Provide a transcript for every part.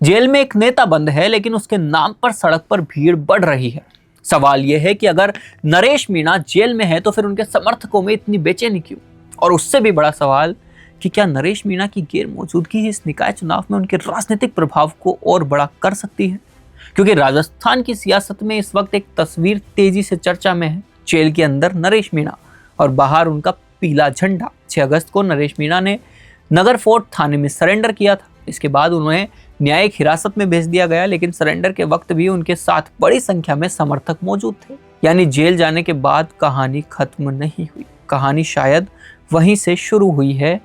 Jail में एक नेता बंद है, लेकिन उसके नाम पर सड़क पर भीड़ बढ़ रही है। सवाल यह है कि अगर नरेश मीणा जेल में है तो फिर उनके समर्थकों में इतनी बेचैनी क्यों? और उससे भी बड़ा सवाल कि क्या नरेश मीणा की गैर मौजूदगी इस निकाय चुनाव में उनके राजनीतिक प्रभाव को और बड़ा कर सकती है? क्योंकि राजस्थान की सियासत में इस वक्त एक तस्वीर तेजी से चर्चा में है। जेल के अंदर नरेश मीणा और बाहर उनका पीला झंडा। 6 अगस्त को नरेश मीणा ने नगर फोर्ट थाने में सरेंडर किया था। इसके बाद उन्हें न्यायिक हिरासत में भेज दिया गया, लेकिन सरेंडर के वक्त भी उनके साथ बड़ी संख्या में समर्थक मौजूद थे। यानी जेल जाने के बाद कहानी खत्म नहीं हुई। कहानी शायद वहीं से शुरू हुई है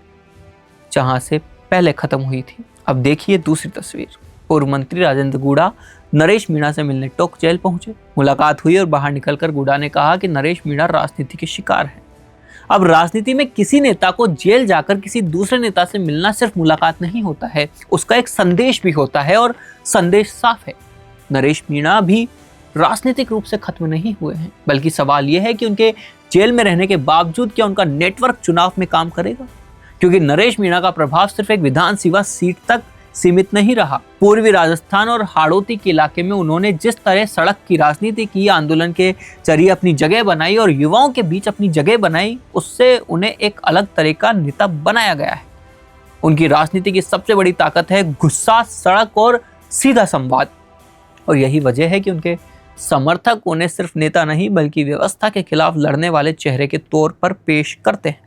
जहां से पहले खत्म हुई थी। अब देखिए दूसरी तस्वीर। पूर्व मंत्री राजेंद्र गुड़ा नरेश मीणा से मिलने टोंक जेल पहुंचे। मुलाकात हुई और बाहर निकलकर गुड़ा ने कहा कि नरेश मीणा राजनीति के शिकार है। अब राजनीति में किसी नेता को जेल जाकर किसी दूसरे नेता से मिलना सिर्फ मुलाकात नहीं होता है, उसका एक संदेश भी होता है और संदेश साफ है। नरेश मीणा भी राजनीतिक रूप से खत्म नहीं हुए हैं, बल्कि सवाल यह है कि उनके जेल में रहने के बावजूद क्या उनका नेटवर्क चुनाव में काम करेगा? क्योंकि नरेश मीणा का प्रभाव सिर्फ एक विधानसभा सीट तक सीमित नहीं रहा। पूर्वी राजस्थान और हाड़ौती के इलाके में उन्होंने जिस तरह सड़क की राजनीति की, आंदोलन के जरिए अपनी जगह बनाई और युवाओं के बीच अपनी जगह बनाई, उससे उन्हें एक अलग तरह का नेता बनाया गया है। उनकी राजनीति की सबसे बड़ी ताकत है गुस्सा, सड़क और सीधा संवाद। और यही वजह है कि उनके समर्थक उन्हें सिर्फ नेता नहीं बल्कि व्यवस्था के खिलाफ लड़ने वाले चेहरे के तौर पर पेश करते हैं।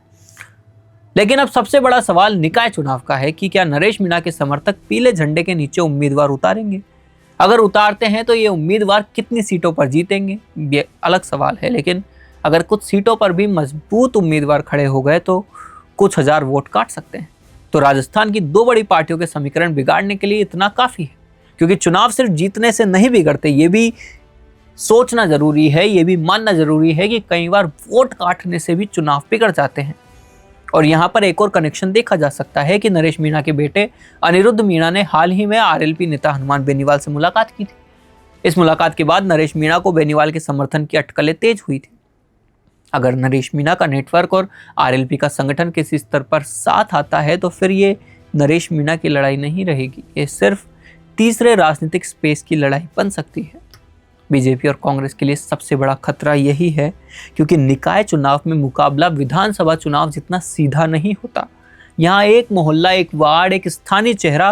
लेकिन अब सबसे बड़ा सवाल निकाय चुनाव का है कि क्या नरेश मीणा के समर्थक पीले झंडे के नीचे उम्मीदवार उतारेंगे? अगर उतारते हैं तो ये उम्मीदवार कितनी सीटों पर जीतेंगे, ये अलग सवाल है। लेकिन अगर कुछ सीटों पर भी मजबूत उम्मीदवार खड़े हो गए तो कुछ हजार वोट काट सकते हैं। तो राजस्थान की 2 बड़ी पार्टियों के समीकरण बिगाड़ने के लिए इतना काफी है। क्योंकि चुनाव सिर्फ जीतने से नहीं बिगड़ते, ये भी सोचना जरूरी है, ये भी मानना जरूरी है कि कई बार वोट काटने से भी चुनाव बिगड़ जाते हैं। और यहाँ पर एक और कनेक्शन देखा जा सकता है कि नरेश मीणा के बेटे अनिरुद्ध मीणा ने हाल ही में आरएलपी नेता हनुमान बेनीवाल से मुलाकात की थी। इस मुलाकात के बाद नरेश मीणा को बेनीवाल के समर्थन की अटकलें तेज हुई थी। अगर नरेश मीणा का नेटवर्क और आरएलपी का संगठन किसी स्तर पर साथ आता है तो फिर ये नरेश मीणा की लड़ाई नहीं रहेगी, ये सिर्फ तीसरे राजनीतिक स्पेस की लड़ाई बन सकती है। बीजेपी और कांग्रेस के लिए सबसे बड़ा खतरा यही है, क्योंकि निकाय चुनाव में मुकाबला विधानसभा चुनाव जितना सीधा नहीं होता। यहाँ एक मोहल्ला, एक वार्ड, एक स्थानीय चेहरा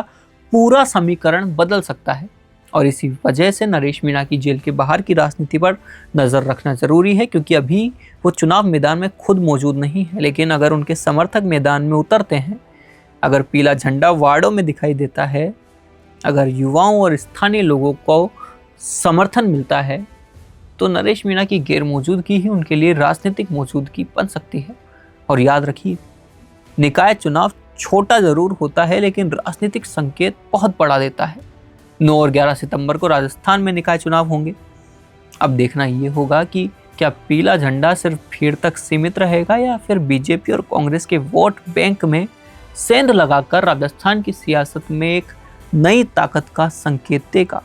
पूरा समीकरण बदल सकता है। और इसी वजह से नरेश मीणा की जेल के बाहर की राजनीति पर नजर रखना जरूरी है, क्योंकि अभी वो चुनाव मैदान में खुद मौजूद नहीं है, लेकिन अगर उनके समर्थक मैदान में उतरते हैं, अगर पीला झंडा वार्डों में दिखाई देता है, अगर युवाओं और स्थानीय लोगों को समर्थन मिलता है, तो नरेश मीणा की गैर मौजूदगी ही उनके लिए राजनीतिक मौजूदगी बन सकती है। और याद रखिए, निकाय चुनाव छोटा जरूर होता है, लेकिन राजनीतिक संकेत बहुत बड़ा देता है। 9 और 11 सितंबर को राजस्थान में निकाय चुनाव होंगे। अब देखना ये होगा कि क्या पीला झंडा सिर्फ भीड़ तक सीमित रहेगा या फिर बीजेपी और कांग्रेस के वोट बैंक में सेंध लगाकर राजस्थान की सियासत में एक नई ताकत का संकेत देगा।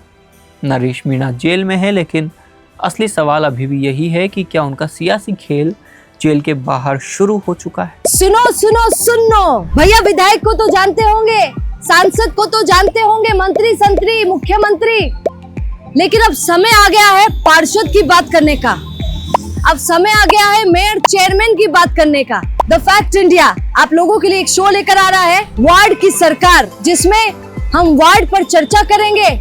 नरेश मीणा जेल में है, लेकिन असली सवाल अभी भी यही है कि क्या उनका सियासी खेल जेल के बाहर शुरू हो चुका है? सुनो सुनो सुनो भैया, विधायक को तो जानते होंगे, सांसद को तो जानते होंगे, मंत्री संतरी, मुख्यमंत्री, लेकिन अब समय आ गया है पार्षद की बात करने का। अब समय आ गया है मेयर, चेयरमैन की बात करने का। द फैक्ट इंडिया आप लोगों के लिए एक शो लेकर आ रहा है, वार्ड की सरकार, जिसमें हम वार्ड पर चर्चा करेंगे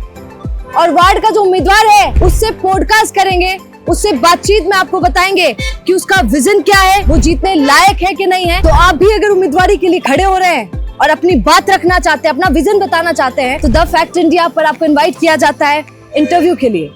और वार्ड का जो उम्मीदवार है उससे पॉडकास्ट करेंगे, उससे बातचीत में आपको बताएंगे कि उसका विजन क्या है, वो जीतने लायक है कि नहीं है। तो आप भी अगर उम्मीदवारी के लिए खड़े हो रहे हैं और अपनी बात रखना चाहते हैं, अपना विजन बताना चाहते हैं, तो द फैक्ट इंडिया पर आपको इनवाइट किया जाता है इंटरव्यू के लिए।